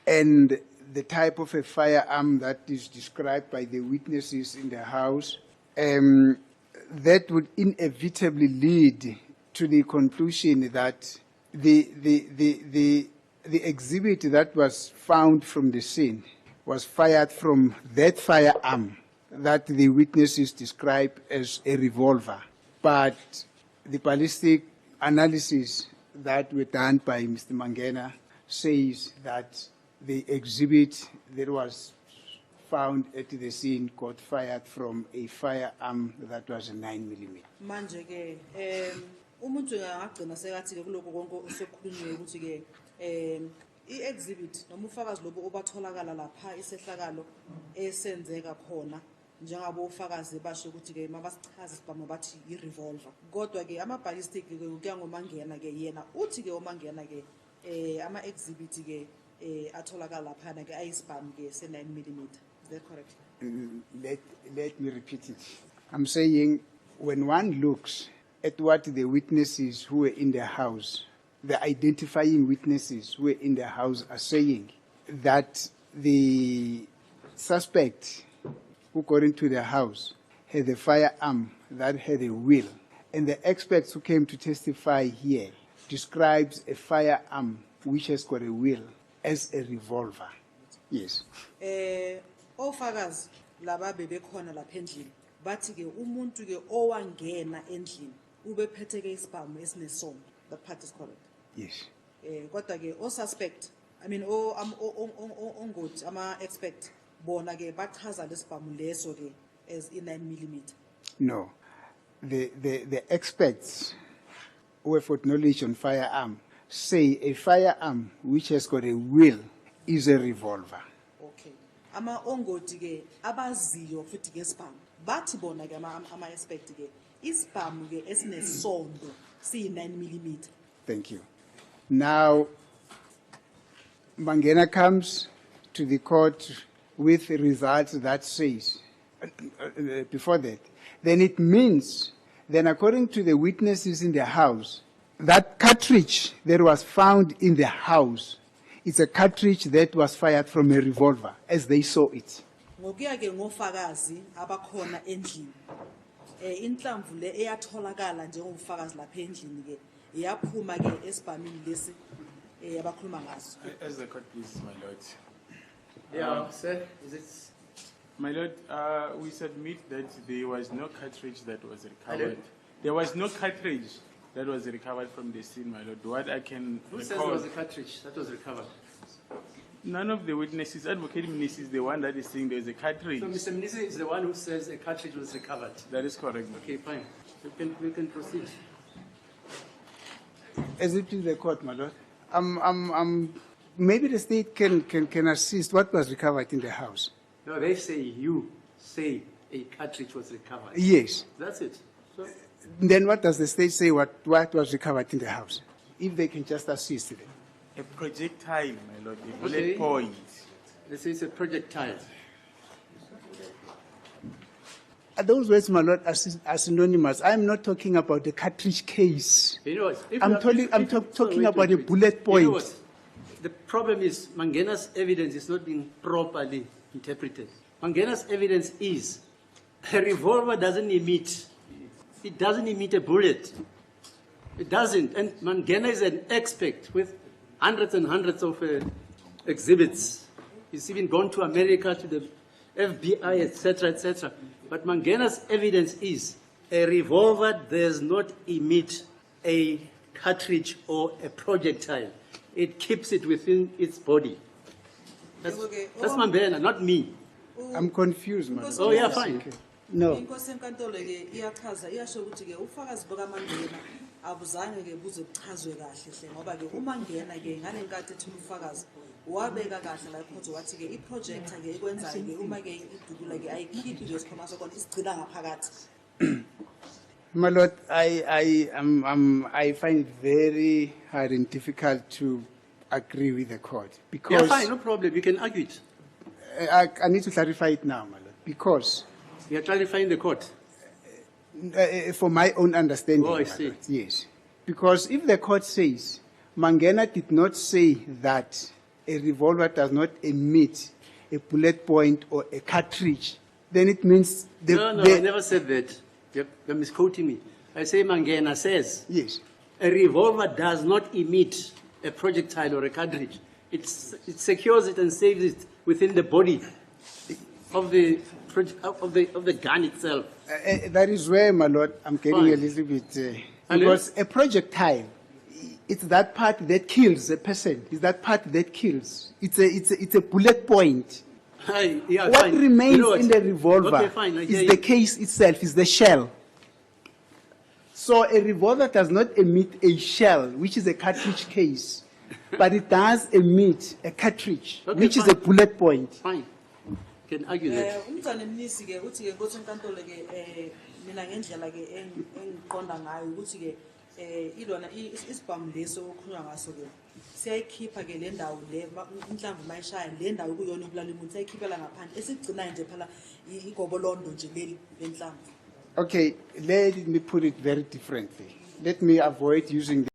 and the type of a firearm that is described by the witnesses in the house, that would inevitably lead to the conclusion that the exhibit that was found from the scene was fired from that firearm that the witnesses describe as a revolver. But the ballistic analysis that were done by Mr. Mangena says that the exhibit that was found at the scene got fired from a firearm that was a 9mm. Manje ke umuntu angagcina sekathi ke kuloko konke osokhulunywe ukuthi ke i-exhibit noma ufakazi lobo obatholakala lapha isehlakalo esenzeka khona njengabo ufakazi basho ukuthi ke mabasichaza sibama bathi i-revolver kodwa ke ama-ballistic ke kuya ngoMangena ke yena uthi ke uMangena ke ama-exhibit ke atholakala lapha ke ayisibhamu ke se-9mm. Is that correct? Let me repeat it. I'm saying when one looks at what the witnesses who were in the house, the identifying witnesses who were in the house are saying that the suspect who got into the house had a firearm that had a wheel, and the experts who came to testify here describes a firearm which has got a wheel as a revolver. Yes. Ofakazi laba bebekhona lapha endlini bathi ke umuntu ke owangena endlini ubephethe ke isibhamu esinesondo. That part is correct. Yes. Kodwa ke o suspect, I mean ongoti ama expect bona ke bachaza lesibhamu leso ke as i-9mm. No. The experts who have got knowledge on firearm say a firearm which has got a wheel is a revolver. Okay. Ama ongoti ke abaziyo futhi ke isibhamu bathi bona ke ama expect ke isibhamu ke esinesondo si-9mm. Thank you. Now, Mangena comes to the court with results that says, before that, then it means, then according to the witnesses in the house, that cartridge that was found in the house is a cartridge that was fired from a revolver, as they saw it. Ngokuya ke ngofakazi abakhona endlini. Inhlamvu le eyatholakala njengomfakazi lapha endlini ke yaphuma ke esibhamini lesi abakhuluma ngaso. As the court please, my lord. Yeah, sir, is it? My lord, we submit that there was no cartridge that was recovered. Pardon? There was no cartridge that was recovered from the scene, my lord. What I can Who says recall, there was a cartridge that was recovered? none of the witnesses, Advocate Mnisi is the one that is saying there is a cartridge. So Mr. Mnisi is the one who says a cartridge was recovered. That is correct. Okay, fine. We can proceed. As it is the court, my lord. Maybe the state can assist. What was recovered in the house? No, they say you say a cartridge was recovered. Yes. That's it. So, Then what does the state say what was recovered in the house? If they can just assist them. A projectile, my lord, a bullet Okay. point. they say it's a projectile. Are those words, my lord, are synonymous? I'm not talking about the cartridge case. You know what? If I'm you are- talking- I'm if- talk- so talking wait, about a wait. bullet You know point. what? The problem is Mangena's evidence is not being properly interpreted. Mangena's evidence is a revolver doesn't emit. It doesn't emit a bullet. It doesn't. And Mangena is an expert with hundreds and hundreds of exhibits. He's even gone to America, to the FBI, etc., etc. But Mangena's evidence is a revolver does not emit a cartridge or a projectile. It keeps it within its body. That's Mangena, not me. I'm confused, my lord. Oh, yeah, fine. No. Inkosi enkantolo ke iyachaza iyasho ukuthi ke ufakazi bakaMangena abuzange ke buze buchazwe kahle hle ngoba ke uMangena ke ngalenkathi ethi ufakazi wabeka kahle la iphotho wathi ke iprojector ke ikwenza ke uma ke idukula ke ayikhiphi nje isikhoma sokona isigcina ngaphakathi. My lord, I find it very hard and difficult to agree with the court because Yeah, fine, no problem. You can argue it. I need to clarify it now, my lord, because You are clarifying the court. for my own understanding. Oh, I my see. lord, yes. Because if the court says Mangena did not say that a revolver does not emit a bullet point or a cartridge, then it means No, I never said that. You're misquoting me. I say Mangena says yes. a revolver does not emit a projectile or a cartridge. It secures it and saves it within the body of the gun itself. That is where, my lord, I'm getting Fine. a little bit And because a projectile, it's that part that kills a person. It's that part that kills. It's a bullet point. Yeah, What fine. remains You know what? in the revolver Okay, fine, I hear is you. the case itself, is the shell. So a revolver does not emit a shell, which is a cartridge case, but it does emit a cartridge, Okay, which is fine. a bullet point. Fine. Can argue that. Umntwana emnisi ke uthi ke nkosi enkantolo ke mina ngendlela ke engiqonda ngayo ukuthi ke ilona isibhamu leso okhulunywa ngaso ke siyayikhipha ke le ndawo le inhlamvu mayishaya le ndawo kuyona ubulala umuntu siyayikhiphela ngaphandle esigcinayo nje phela igobolondo nje leli lenhlamvu. Okay, let me put it very differently. Let me avoid using